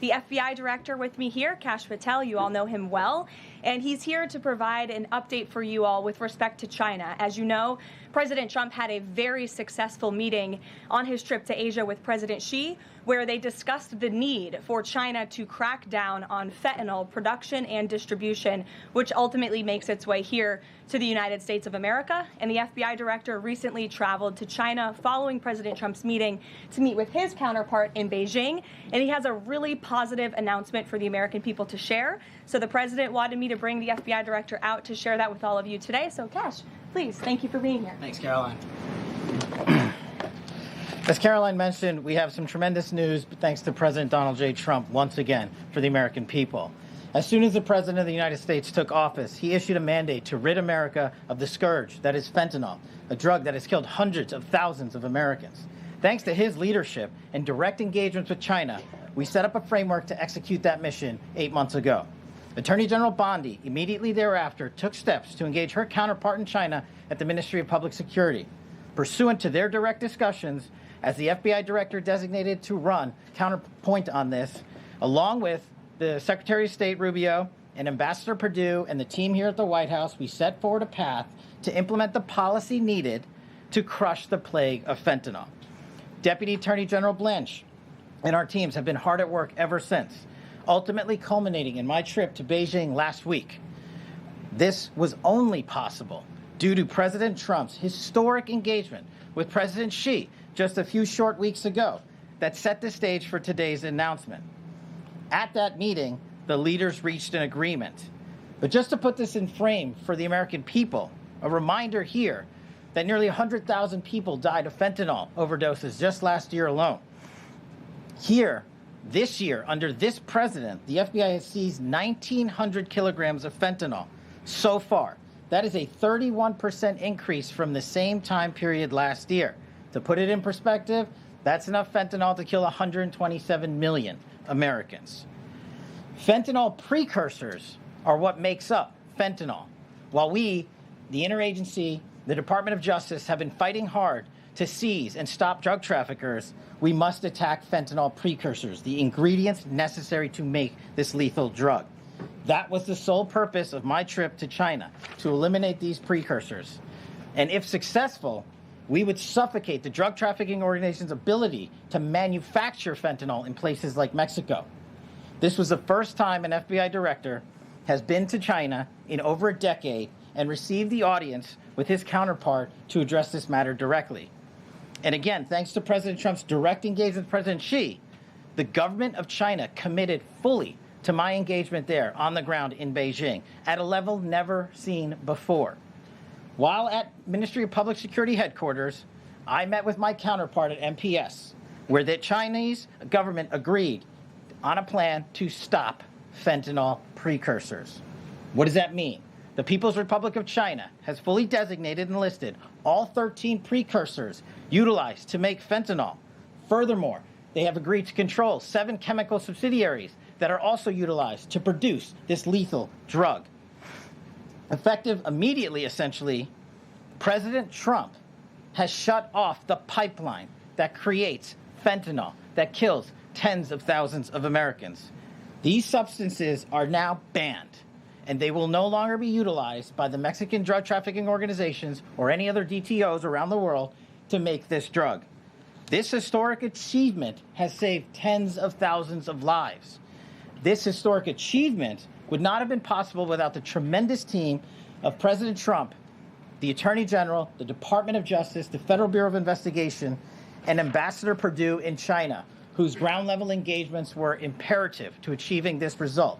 the FBI director with me here, Kash Patel. You all know him well. And he's here to provide an update for you all with respect to China. As you know, President Trump had a very successful meeting on his trip to Asia with President Xi, where they discussed the need for China to crack down on fentanyl production and distribution, which ultimately makes its way here to the United States of America. And the FBI director recently traveled to China following President Trump's meeting to meet with his counterpart in Beijing. And he has a really positive announcement for the American people to share. So the president wanted me to bring the FBI director out to share that with all of you today. So Kash, please, thank you for being here. Thanks, Karoline. As Karoline mentioned, we have some tremendous news thanks to President Donald J. Trump once again for the American people. As soon as the President of the United States took office, he issued a mandate to rid America of the scourge that is fentanyl, a drug that has killed hundreds of thousands of Americans. Thanks to his leadership and direct engagements with China, we set up a framework to execute that mission 8 months ago. Attorney General Bondi immediately thereafter took steps to engage her counterpart in China at the Ministry of Public Security. Pursuant to their direct discussions, as the FBI director designated to run counterpoint on this, along with the Secretary of State Rubio and Ambassador Perdue and the team here at the White House, we set forward a path to implement the policy needed to crush the plague of fentanyl. Deputy Attorney General Blanche and our teams have been hard at work ever since, ultimately culminating in my trip to Beijing last week. This was only possible due to President Trump's historic engagement with President Xi just a few short weeks ago that set the stage for today's announcement. At that meeting, the leaders reached an agreement. But just to put this in frame for the American people, a reminder here that nearly 100,000 people died of fentanyl overdoses just last year alone. Here, this year, under this president, the FBI has seized 1,900 kilograms of fentanyl so far. That is a 31% increase from the same time period last year. To put it in perspective, that's enough fentanyl to kill 127 million Americans. Fentanyl precursors are what makes up fentanyl. While we, the interagency, the Department of Justice, have been fighting hard to seize and stop drug traffickers, we must attack fentanyl precursors, the ingredients necessary to make this lethal drug. That was the sole purpose of my trip to China, to eliminate these precursors. And if successful, we would suffocate the drug trafficking organization's ability to manufacture fentanyl in places like Mexico. This was the first time an FBI director has been to China in over a decade and received the audience with his counterpart to address this matter directly. And again, thanks to President Trump's direct engagement with President Xi, the government of China committed fully to my engagement there on the ground in Beijing at a level never seen before. While at Ministry of Public Security headquarters, I met with my counterpart at MPS, where the Chinese government agreed on a plan to stop fentanyl precursors. What does that mean? The People's Republic of China has fully designated and listed all 13 precursors utilized to make fentanyl. Furthermore, they have agreed to control 7 chemical subsidiaries that are also utilized to produce this lethal drug. Effective immediately, essentially, President Trump has shut off the pipeline that creates fentanyl that kills tens of thousands of Americans. These substances are now banned, and they will no longer be utilized by the Mexican drug trafficking organizations or any other DTOs around the world to make this drug. This historic achievement has saved tens of thousands of lives. This historic achievement would not have been possible without the tremendous team of President Trump, the Attorney General, the Department of Justice, the Federal Bureau of Investigation, and Ambassador Perdue in China, whose ground-level engagements were imperative to achieving this result.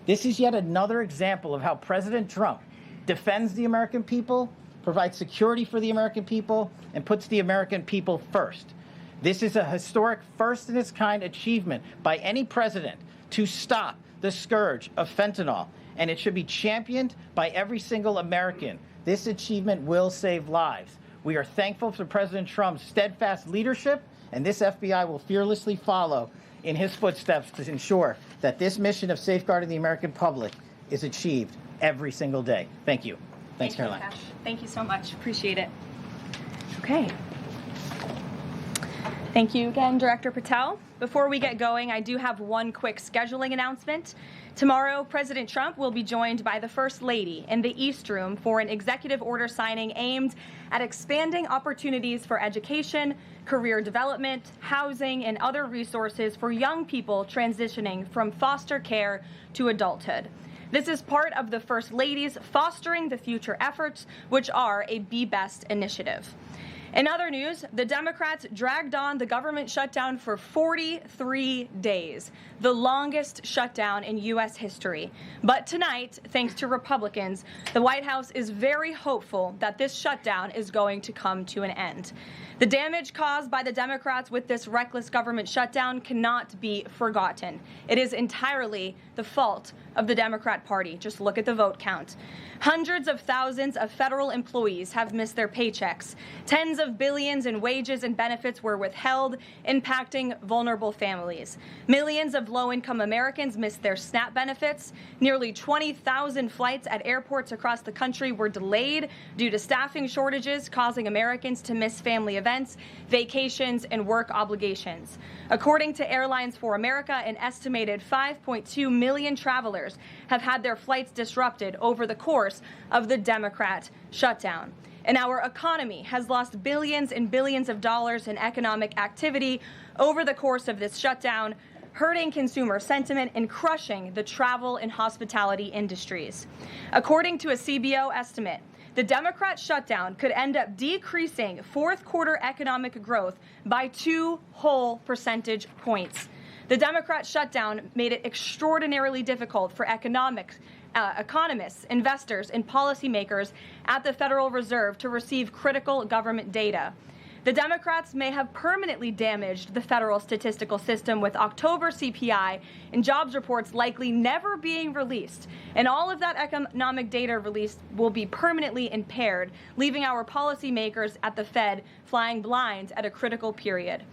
This is yet another example of how President Trump defends the American people, provides security for the American people, and puts the American people first. This is a historic first-in-its-kind achievement by any president to stop the scourge of fentanyl, and it should be championed by every single American. This achievement will save lives. We are thankful for President Trump's steadfast leadership, and this FBI will fearlessly follow in his footsteps to ensure that this mission of safeguarding the American public is achieved every single day. Thank you. Thanks, Karoline. Thank you so much. Appreciate it. Okay. Thank you again, Director Patel. Before we get going, I do have one quick scheduling announcement. Tomorrow, President Trump will be joined by the First Lady in the East Room for an executive order signing aimed at expanding opportunities for education, career development, housing, and other resources for young people transitioning from foster care to adulthood. This is part of the First Lady's Fostering the Future efforts, which are a Be Best initiative. In other news, the Democrats dragged on the government shutdown for 43 days, the longest shutdown in U.S. history. But tonight, thanks to Republicans, the White House is very hopeful that this shutdown is going to come to an end. The damage caused by the Democrats with this reckless government shutdown cannot be forgotten. It is entirely the fault of the Democrat Party. Just look at the vote count. Hundreds of thousands of federal employees have missed their paychecks. Tens of billions in wages and benefits were withheld, impacting vulnerable families. Millions of low-income Americans missed their SNAP benefits. Nearly 20,000 flights at airports across the country were delayed due to staffing shortages, causing Americans to miss family events, vacations, and work obligations. According to Airlines for America, an estimated 5.2 million travelers have had their flights disrupted over the course of the Democrat shutdown. And our economy has lost billions and billions of dollars in economic activity over the course of this shutdown, hurting consumer sentiment and crushing the travel and hospitality industries. According to a CBO estimate, the Democrat shutdown could end up decreasing fourth quarter economic growth by 2 whole percentage points. The Democrat shutdown made it extraordinarily difficult for economists, investors, and policymakers at the Federal Reserve to receive critical government data. The Democrats may have permanently damaged the federal statistical system, with October CPI and jobs reports likely never being released. And all of that economic data released will be permanently impaired, leaving our policymakers at the Fed flying blind at a critical period.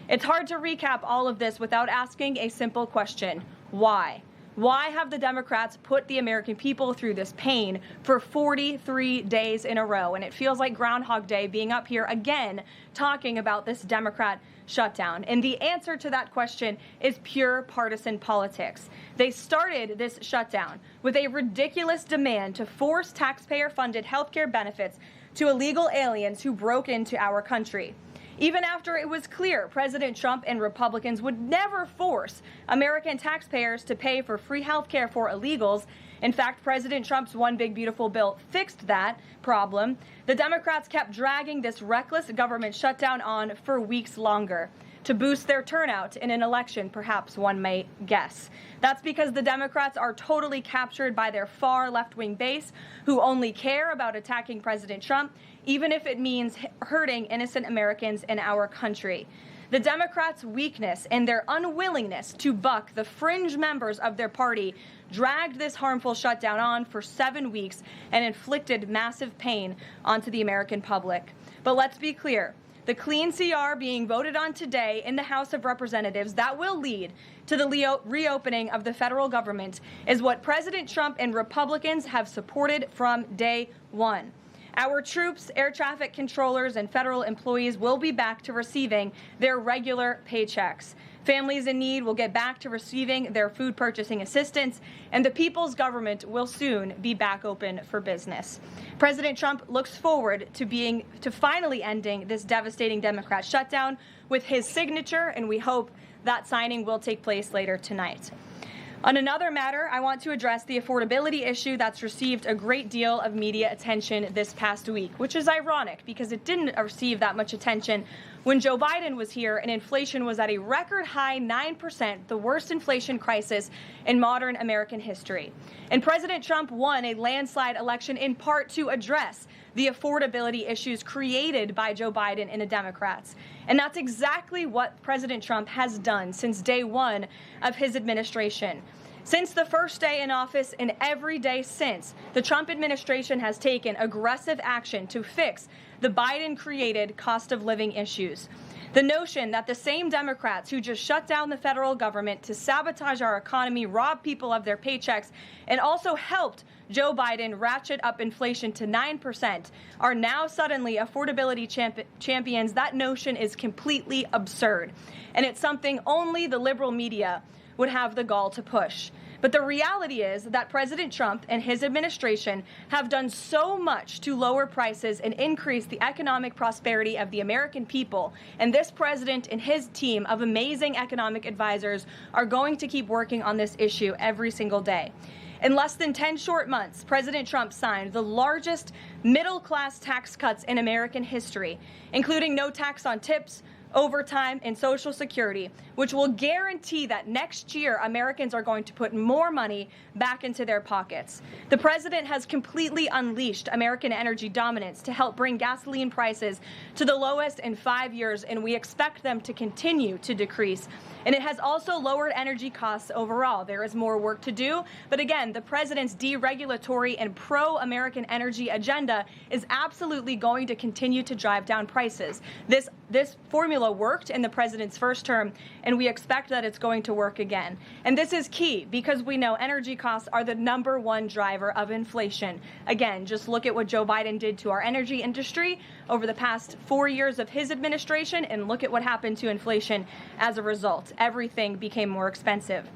It's hard to recap all of this without asking a simple question: why? Why have the Democrats put the American people through this pain for 43 days in a row? And it feels like Groundhog Day being up here again talking about this Democrat shutdown. And the answer to that question is pure partisan politics. They started this shutdown with a ridiculous demand to force taxpayer-funded health care benefits to illegal aliens who broke into our country. Even after it was clear President Trump and Republicans would never force American taxpayers to pay for free health care for illegals. In fact, President Trump's One Big Beautiful Bill fixed that problem. The Democrats kept dragging this reckless government shutdown on for weeks longer to boost their turnout in an election, perhaps one may guess. That's because the Democrats are totally captured by their far left-wing base, who only care about attacking President Trump, even if it means hurting innocent Americans in our country. The Democrats' weakness and their unwillingness to buck the fringe members of their party dragged this harmful shutdown on for 7 weeks and inflicted massive pain onto the American public. But let's be clear. The clean CR being voted on today in the House of Representatives that will lead to the reopening of the federal government is what President Trump and Republicans have supported from day one. Our troops, air traffic controllers, and federal employees will be back to receiving their regular paychecks. Families in need will get back to receiving their food purchasing assistance, and the people's government will soon be back open for business. President Trump looks forward to finally ending this devastating Democrat shutdown with his signature, and we hope that signing will take place later tonight. On another matter, I want to address the affordability issue that's received a great deal of media attention this past week, which is ironic because it didn't receive that much attention when Joe Biden was here and inflation was at a record high 9%, the worst inflation crisis in modern American history. And President Trump won a landslide election in part to address the affordability issues created by Joe Biden and the Democrats. And that's exactly what President Trump has done since day one of his administration. Since the first day in office and every day since, the Trump administration has taken aggressive action to fix the Biden-created cost of living issues. The notion that the same Democrats who just shut down the federal government to sabotage our economy, rob people of their paychecks, and also helped Joe Biden ratchet up inflation to 9% are now suddenly affordability champions, that notion is completely absurd. And it's something only the liberal media would have the gall to push. But the reality is that President Trump and his administration have done so much to lower prices and increase the economic prosperity of the American people. And this president and his team of amazing economic advisors are going to keep working on this issue every single day. In less than 10 short months, President Trump signed the largest middle-class tax cuts in American history, including no tax on tips, overtime, and Social Security, which will guarantee that next year Americans are going to put more money back into their pockets. The president has completely unleashed American energy dominance to help bring gasoline prices to the lowest in 5 years, and we expect them to continue to decrease. And it has also lowered energy costs overall. There is more work to do, but again, the president's deregulatory and pro-American energy agenda is absolutely going to continue to drive down prices. This formula worked in the president's first term, and we expect that it's going to work again. And this is key because we know energy costs are the #1 driver of inflation. Again, just look at what Joe Biden did to our energy industry over the past 4 years of his administration, and look at what happened to inflation as a result. Everything became more expensive.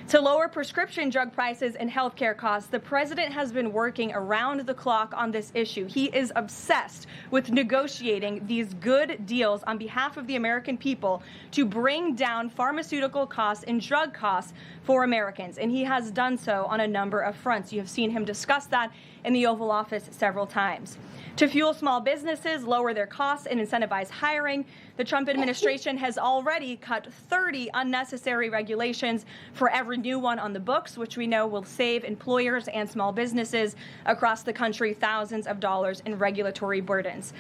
To lower prescription drug prices and healthcare costs, the president has been working around the clock on this issue. He is obsessed with negotiating these good deals on behalf of the American people to bring down pharmaceutical costs and drug costs for Americans. And he has done so on a number of fronts. You have seen him discuss that in the Oval Office several times. To fuel small businesses, lower their costs, and incentivize hiring, the Trump administration has already cut 30 unnecessary regulations for every new one on the books, which we know will save employers and small businesses across the country thousands of dollars in regulatory burdens.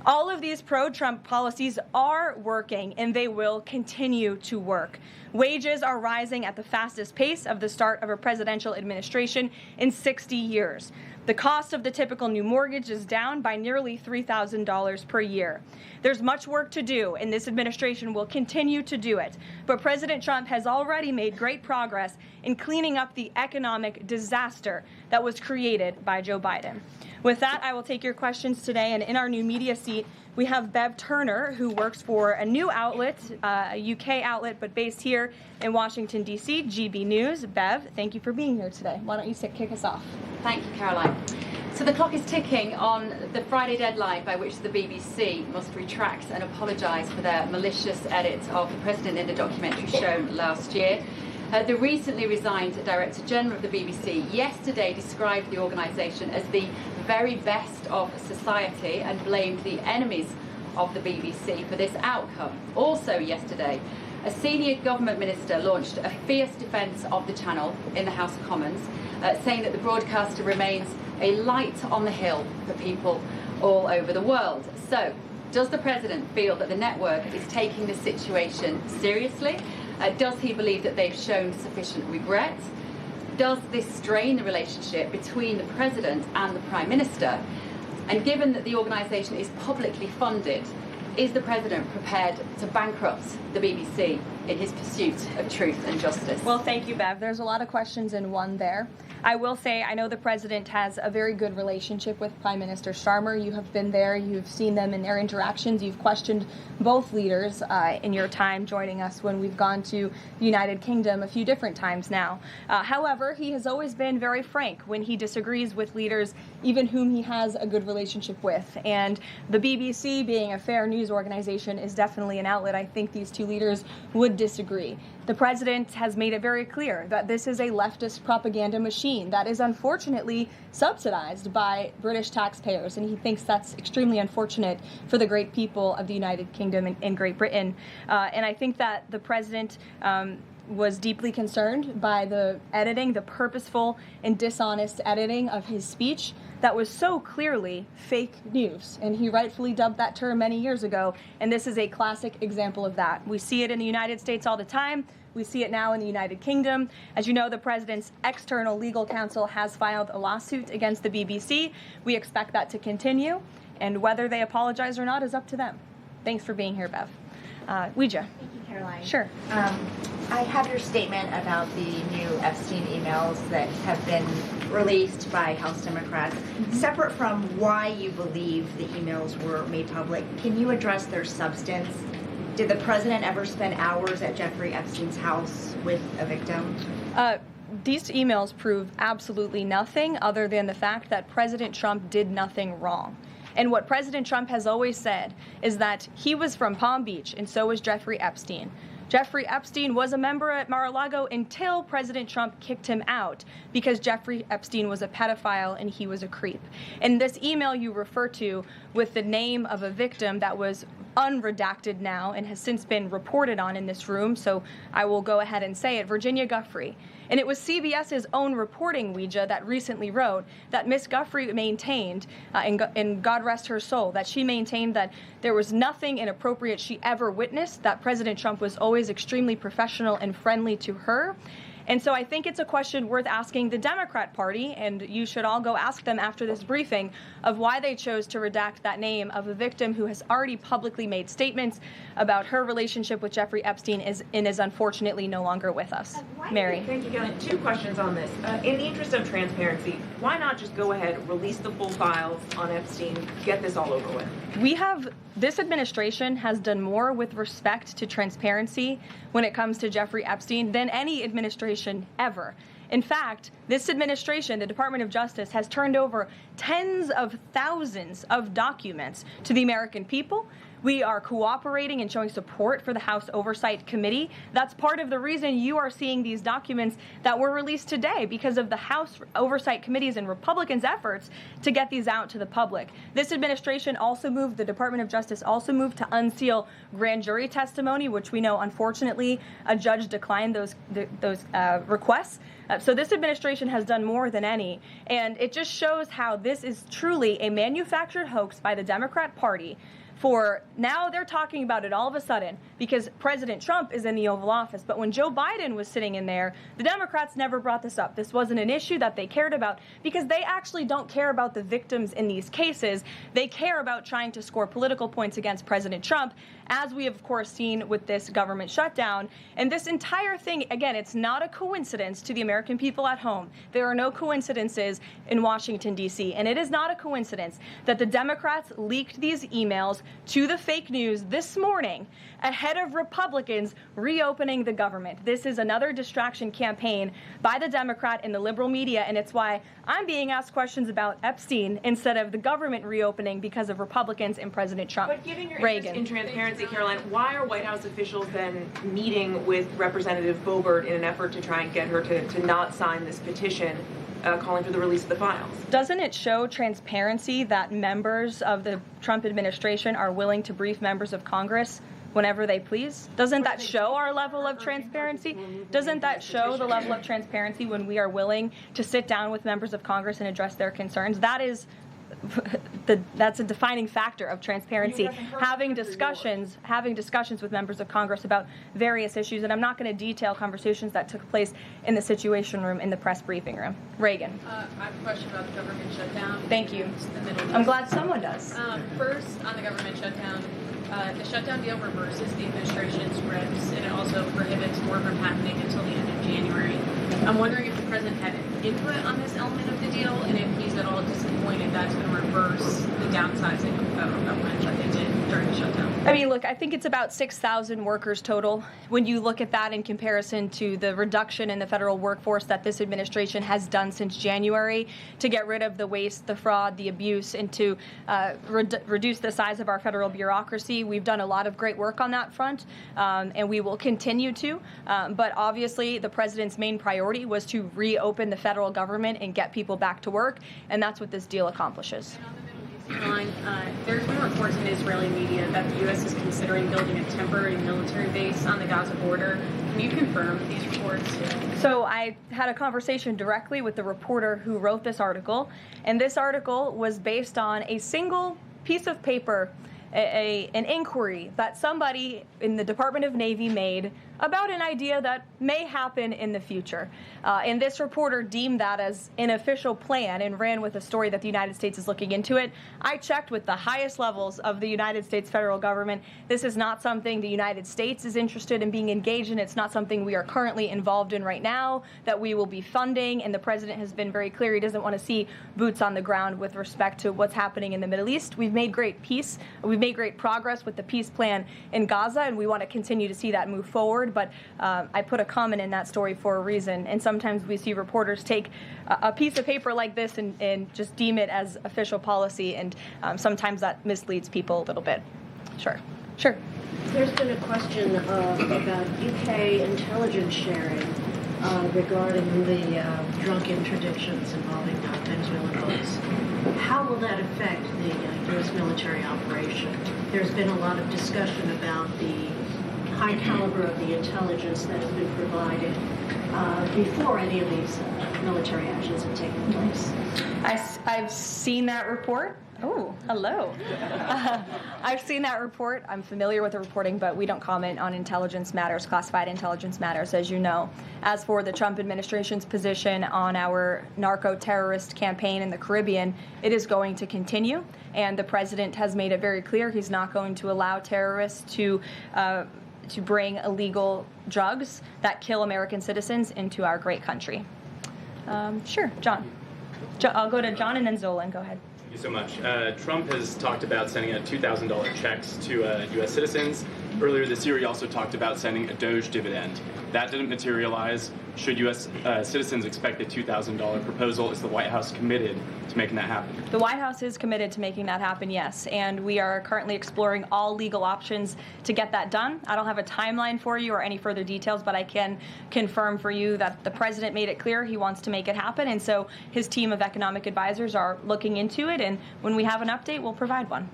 All of these pro-Trump policies are working, and they will continue to work. Wages are rising at the fastest pace of the start of a presidential administration in 60 years. The cost of the typical new mortgage is down by nearly $3,000 per year. There's much work to do, and this administration will continue to do it. But President Trump has already made great progress in cleaning up the economic disaster that was created by Joe Biden. With that, I will take your questions today, and in our new media seat, we have Bev Turner, who works for a new outlet, a UK outlet, but based here in Washington, D.C., GB News. Bev, thank you for being here today. Why don't you kick us off? Thank you, Karoline. So the clock is ticking on the Friday deadline by which the BBC must retract and apologise for their malicious edit of the president in the documentary shown last year. The recently resigned Director General of the BBC yesterday described the organisation as the very best of society and blamed the enemies of the BBC for this outcome. Also yesterday, a senior government minister launched a fierce defence of the channel in the House of Commons, saying that the broadcaster remains a light on the hill for people all over the world. So, does the President feel that the network is taking the situation seriously? Does he believe that they've shown sufficient regret? Does this strain the relationship between the President and the Prime Minister? And given that the organisation is publicly funded, is the President prepared to bankrupt the BBC in his pursuit of truth and justice? Well, thank you, Bev. There's a lot of questions in one there. I will say I know the President has a very good relationship with Prime Minister Starmer. You have been there. You've seen them in their interactions. You've questioned both leaders in your time joining us when we've gone to the United Kingdom a few different times now. However, he has always been very frank when he disagrees with leaders, even whom he has a good relationship with. And the BBC, being a fair news organization, is definitely an outlet. I think these two leaders would disagree. The President has made it very clear that this is a leftist propaganda machine that is unfortunately subsidized by British taxpayers, and he thinks that's extremely unfortunate for the great people of the United Kingdom and Great Britain. And I think that the President was deeply concerned by the editing, the purposeful and dishonest editing of his speech that was so clearly fake news. And he rightfully dubbed that term many years ago, and this is a classic example of that. We see it in the United States all the time. We see it now in the United Kingdom. As you know, the President's external legal counsel has filed a lawsuit against the BBC. We expect that to continue, and whether they apologize or not is up to them. Thanks for being here, Bev. Ouija. Thank you, Karoline. Sure. I have your statement about the new Epstein emails that have been released by House Democrats. Separate from why you believe the emails were made public, can you address their substance? Did the president ever spend hours at Jeffrey Epstein's house with a victim? These emails prove absolutely nothing other than the fact that President Trump did nothing wrong. And what President Trump has always said is that he was from Palm Beach, and so was Jeffrey Epstein. Jeffrey Epstein was a member at Mar-a-Lago until President Trump kicked him out because Jeffrey Epstein was a pedophile and he was a creep. And this email you refer to with the name of a victim that was unredacted now and has since been reported on in this room, so I will go ahead and say it, Virginia Giuffre. And it was CBS's own reporting, Ouija, that recently wrote that Miss Giuffre maintained, and God rest her soul, that she maintained that there was nothing inappropriate she ever witnessed, that President Trump was always extremely professional and friendly to her. And so I think it's a question worth asking the Democrat Party, and you should all go ask them after this briefing, of why they chose to redact that name of a victim who has already publicly made statements about her relationship with Jeffrey Epstein and is unfortunately no longer with us. Mary. Thank you, Karoline. 2 questions on this. In the interest of transparency, why not just go ahead, release the full files on Epstein, get this all over with? This administration has done more with respect to transparency when it comes to Jeffrey Epstein than any administration ever. In fact, this administration, the Department of Justice, has turned over tens of thousands of documents to the American people. We are cooperating and showing support for the House Oversight Committee. That's part of the reason you are seeing these documents that were released today, because of the House Oversight Committee's and Republicans' efforts to get these out to the public. This administration also moved, the Department of Justice also moved to unseal grand jury testimony, which we know, unfortunately, a judge declined those requests. So this administration has done more than any, and it just shows how this is truly a manufactured hoax by the Democrat Party. For now, they're talking about it all of a sudden because President Trump is in the Oval Office. But when Joe Biden was sitting in there, the Democrats never brought this up. This wasn't an issue that they cared about because they actually don't care about the victims in these cases. They care about trying to score political points against President Trump, as we have, of course, seen with this government shutdown. And this entire thing, again, it's not a coincidence to the American people at home. There are no coincidences in Washington, D.C. And it is not a coincidence that the Democrats leaked these emails to the fake news this morning ahead of Republicans reopening the government. This is another distraction campaign by the Democrat and the liberal media, and it's why I'm being asked questions about Epstein instead of the government reopening because of Republicans and President Trump. But given your interest in transparency, Karoline, why are White House officials then meeting with Representative Boebert in an effort to try and get her to not sign this petition calling for the release of the files? Doesn't it show transparency that members of the Trump administration are willing to brief members of Congress whenever they please? Doesn't that show our level of transparency? Doesn't that show the level of transparency when we are willing to sit down with members of Congress and address their concerns? That's a defining factor of transparency, having discussions with members of Congress about various issues. And I'm not going to detail conversations that took place in the Situation Room in the press briefing room. Reagan. I have a question about the government shutdown. Thank you. I'm glad someone does. First, on the government shutdown, the shutdown deal reverses the administration's reps, and it also prohibits more from happening until the end of January. I'm wondering if the president had input on this element of the deal, and if he's at all disappointed that's going to reverse the downsizing of federal government that they did during the shutdown. I mean, look, I think it's about 6,000 workers total. When you look at that in comparison to the reduction in the federal workforce that this administration has done since January to get rid of the waste, the fraud, the abuse, and to reduce the size of our federal bureaucracy, we've done a lot of great work on that front, and we will continue to. But obviously, the president's main priority was to reopen the federal government and get people back to work, and that's what this deal accomplishes. And on the Middle East line, there's been reports in Israeli media that the U.S. is considering building a temporary military base on the Gaza border. Can you confirm these reports? So I had a conversation directly with the reporter who wrote this article, and this article was based on a single piece of paper an inquiry that somebody in the Department of Navy made about an idea that may happen in the future. And this reporter deemed that as an official plan and ran with a story that the United States is looking into it. I checked with the highest levels of the United States federal government. This is not something the United States is interested in being engaged in. It's not something we are currently involved in right now that we will be funding. And the president has been very clear he doesn't want to see boots on the ground with respect to what's happening in the Middle East. We've made great peace. We've made great progress with the peace plan in Gaza, and we want to continue to see that move forward. But I put a comment in that story for a reason. And sometimes we see reporters take a piece of paper like this and just deem it as official policy. And sometimes that misleads people a little bit. Sure. There's been a question about UK intelligence sharing regarding the drunk interdictions involving Venezuelan boats. How will that affect the U.S. military operation? There's been a lot of discussion about the high caliber of the intelligence that has been provided before any of these military actions have taken place. I've seen that report. Oh, hello. I've seen that report. I'm familiar with the reporting, but we don't comment on intelligence matters, classified intelligence matters, as you know. As for the Trump administration's position on our narco-terrorist campaign in the Caribbean, it is going to continue, and the president has made it very clear he's not going to allow terrorists to bring illegal drugs that kill American citizens into our great country. Sure, John. I'll go to John and then Zolan. Go ahead. Thank you so much. Trump has talked about sending out $2,000 checks to U.S. citizens. Earlier this year, he also talked about sending a Doge dividend. That didn't materialize. Should U.S. Citizens expect a $2,000 proposal? Is the White House committed to making that happen? The White House is committed to making that happen, yes. And we are currently exploring all legal options to get that done. I don't have a timeline for you or any further details, but I can confirm for you that the president made it clear he wants to make it happen. And so his team of economic advisors are looking into it. And when we have an update, we'll provide one.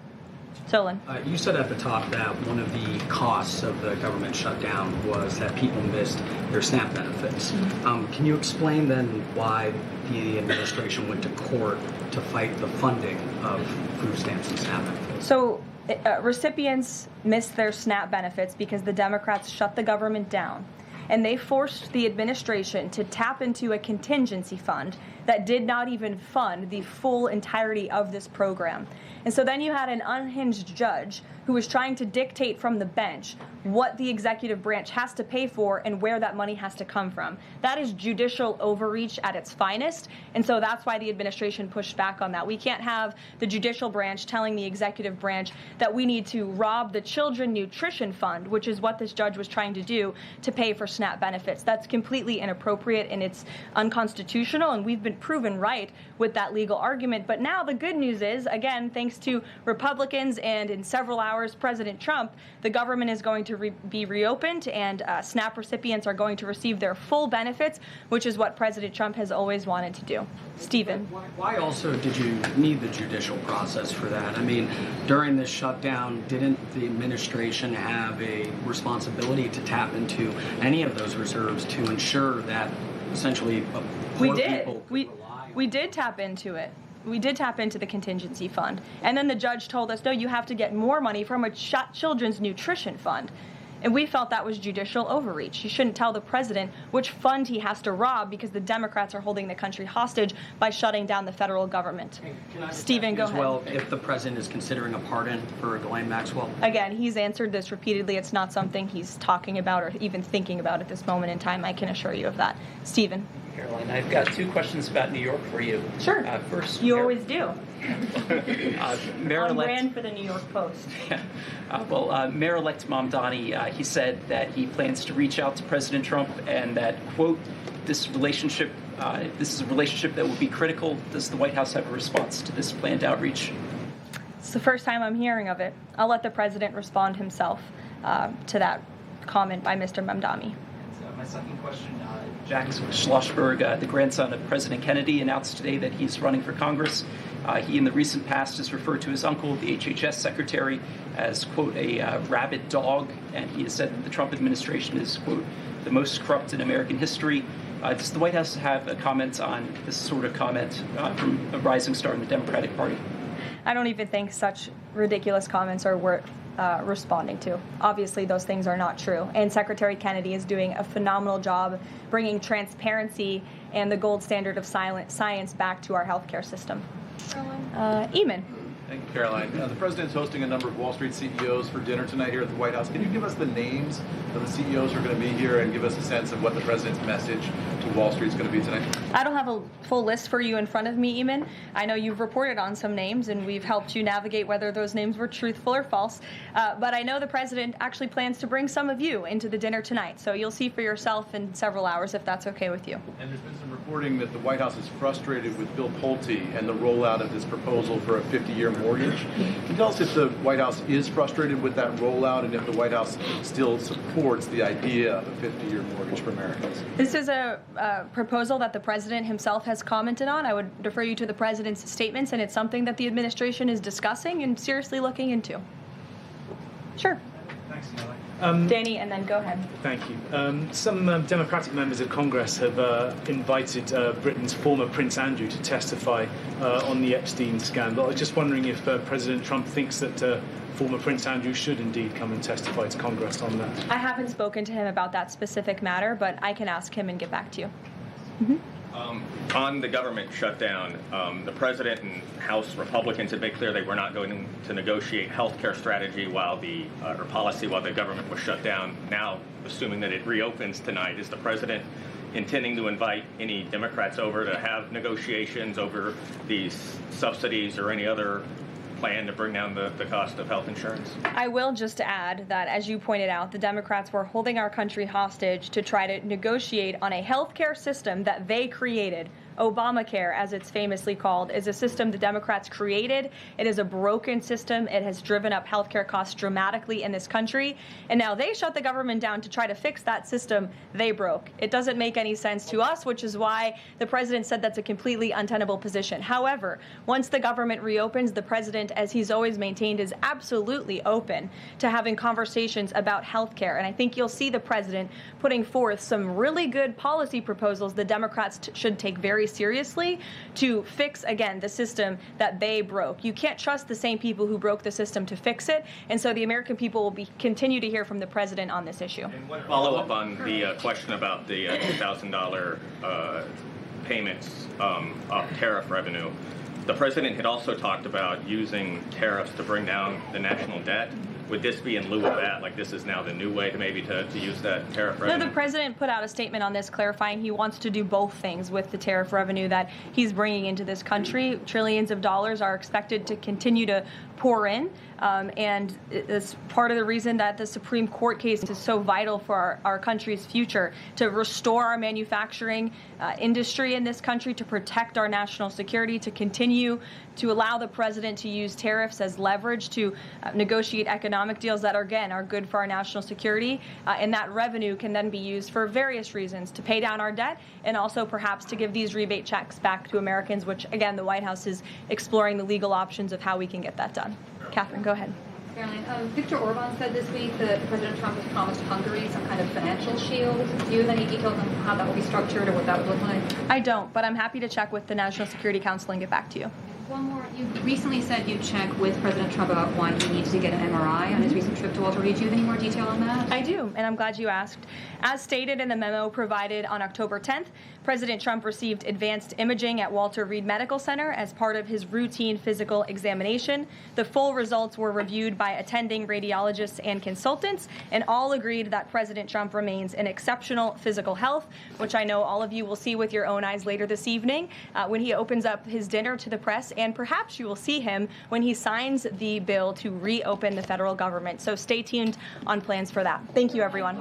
Solon. You said at the top that one of the costs of the government shutdown was that people missed their SNAP benefits. Can you explain then why the administration went to court to fight the funding of food stamps and SNAP benefits? So recipients missed their SNAP benefits because the Democrats shut the government down. And they forced the administration to tap into a contingency fund that did not even fund the full entirety of this program. And so then you had an unhinged judge who was trying to dictate from the bench what the executive branch has to pay for and where that money has to come from. That is judicial overreach at its finest, and so that's why the administration pushed back on that. We can't have the judicial branch telling the executive branch that we need to rob the Children Nutrition Fund, which is what this judge was trying to do, to pay for SNAP benefits. That's completely inappropriate and it's unconstitutional, and we've been proven right with that legal argument. But now the good news is, again, thanks to Republicans and in several hours, President Trump, the government is going to be reopened, and SNAP recipients are going to receive their full benefits, which is what President Trump has always wanted to do. Stephen. Why also did you need the judicial process for that? I mean, during this shutdown, didn't the administration have a responsibility to tap into any of those reserves to ensure that essentially poor people could rely on? We did tap into it. We did tap into the contingency fund. And then the judge told us, no, you have to get more money from a children's nutrition fund. And we felt that was judicial overreach. You shouldn't tell the president which fund he has to rob because the Democrats are holding the country hostage by shutting down the federal government. Stephen, go ahead. Well, if the president is considering a pardon for Ghislaine Maxwell? Again, he's answered this repeatedly. It's not something he's talking about or even thinking about at this moment in time. I can assure you of that. Stephen. Caroline, I've got two questions about New York for you. Sure. First, you always do. Mayor-elect, on brand for the New York Post. Mayor-elect Mamdani, he said that he plans to reach out to President Trump and that, quote, this is a relationship that will be critical. Does the White House have a response to this planned outreach? It's the first time I'm hearing of it. I'll let the president respond himself to that comment by Mr. Mamdani. My second question, Jack Schlossberg, the grandson of President Kennedy, announced today that he's running for Congress. He, in the recent past, has referred to his uncle, the HHS secretary, as, quote, a rabid dog, and he has said that the Trump administration is, quote, the most corrupt in American history. Does the White House have a comment on this sort of comment from a rising star in the Democratic Party? I don't even think such ridiculous comments are worth responding to. Obviously, those things are not true. And Secretary Kennedy is doing a phenomenal job bringing transparency and the gold standard of science back to our healthcare system. Eamon. Thank you, Caroline. The president's hosting a number of Wall Street CEOs for dinner tonight here at the White House. Can you give us the names of the CEOs who are going to be here and give us a sense of what the president's message to Wall Street is going to be tonight? I don't have a full list for you in front of me, Eamon. I know you've reported on some names, and we've helped you navigate whether those names were truthful or false. But I know the president actually plans to bring some of you into the dinner tonight, so you'll see for yourself in several hours if that's okay with you. And there's been some reporting that the White House is frustrated with Bill Pulte and the rollout of this proposal for a 50-year mortgage. Can you tell us if the White House is frustrated with that rollout and if the White House still supports the idea of a 50-year mortgage for Americans? This is a proposal that the president himself has commented on. I would refer you to the president's statements, and it's something that the administration is discussing and seriously looking into. Sure. Thanks, Caroline. Danny, and then go ahead. Thank you. Some Democratic members of Congress have invited Britain's former Prince Andrew to testify on the Epstein scandal. I was just wondering if President Trump thinks that former Prince Andrew should indeed come and testify to Congress on that. I haven't spoken to him about that specific matter, but I can ask him and get back to you. Mm-hmm. On the government shutdown, the president and House Republicans have made clear they were not going to negotiate health care strategy or policy while the government was shut down. Now, assuming that it reopens tonight, is the president intending to invite any Democrats over to have negotiations over these subsidies or any other plan to bring down the cost of health insurance? I will just add that, as you pointed out, the Democrats were holding our country hostage to try to negotiate on a health care system that they created. Obamacare, as it's famously called, is a system the Democrats created. It is a broken system. It has driven up healthcare costs dramatically in this country. And now they shut the government down to try to fix that system they broke. It doesn't make any sense to us, which is why the president said that's a completely untenable position. However, once the government reopens, the president, as he's always maintained, is absolutely open to having conversations about healthcare. And I think you'll see the president putting forth some really good policy proposals the Democrats should take very seriously to fix, again, the system that they broke. You can't trust the same people who broke the system to fix it, and so the American people will continue to hear from the president on this issue. And one follow-up on the question about the $2,000 payments of tariff revenue. The president had also talked about using tariffs to bring down the national debt. Would this be in lieu of that? Like, this is now the new way to maybe to use that tariff revenue? No, the president put out a statement on this clarifying he wants to do both things with the tariff revenue that he's bringing into this country. Trillions of dollars are expected to continue to pour in, and it's part of the reason that the Supreme Court case is so vital for our country's future, to restore our manufacturing industry in this country, to protect our national security, to continue to allow the president to use tariffs as leverage to negotiate economic deals that, again, are good for our national security. And that revenue can then be used for various reasons, to pay down our debt and also perhaps to give these rebate checks back to Americans, which, again, the White House is exploring the legal options of how we can get that done. Catherine, go ahead. Caroline, Viktor Orban said this week that President Trump has promised Hungary some kind of financial shield. Do you have any details on how that will be structured or what that would look like? I don't, but I'm happy to check with the National Security Council and get back to you. One more. You recently said you'd check with President Trump about why he needs to get an MRI on his recent trip to Walter Reed. Do you have any more detail on that? I do, and I'm glad you asked. As stated in the memo provided on October 10th, President Trump received advanced imaging at Walter Reed Medical Center as part of his routine physical examination. The full results were reviewed by attending radiologists and consultants, and all agreed that President Trump remains in exceptional physical health, which I know all of you will see with your own eyes later this evening when he opens up his dinner to the press, and perhaps you will see him when he signs the bill to reopen the federal government. So stay tuned on plans for that. Thank you, everyone.